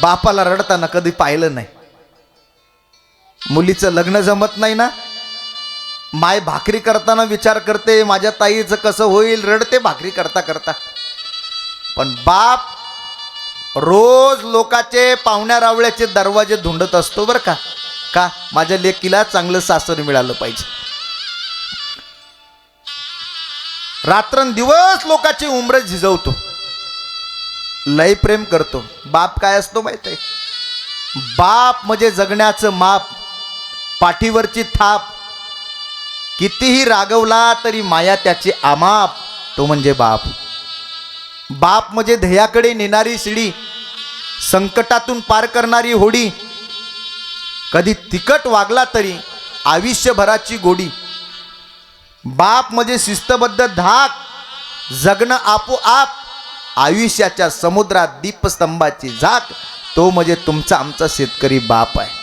बापाला रडताना कधी पाहिलं नाही. मुलीचं लग्न जमत नाही ना, माय भाकरी करताना विचार करते माझ्या ताईचं कसं होईल, रडते भाकरी करता करता. पण बाप रोज लोकाचे पाहुण्या रावळ्याचे दरवाजे धुंडत असतो बरं का. का माझ्या लेकीला चांगलं सासर मिळालं पाहिजे. रात्रंदिवस लोकांची उमरं झिजवतो, लय प्रेम करतो. बाप काय असतो माहित आहे? बाप म्हणजे जगण्याचं माप, पाठीवरची थाप. कितीही रागवला तरी माया त्याची आमाप, तो म्हणजे बाप. बाप म्हणजे ध्येयाकडे नेणारी शिडी, संकटातून पार करणारी होडी. कधी तिखट वागला तरी आयुष्यभराची गोडी. बाप म्हणजे शिस्तबद्ध धाक, जगणं आपोआप, आयुष्याच्या समुद्रात दीपस्तंभाची झाक. तो म्हणजे तुमचा आमचा शेतकरी बाप आहे.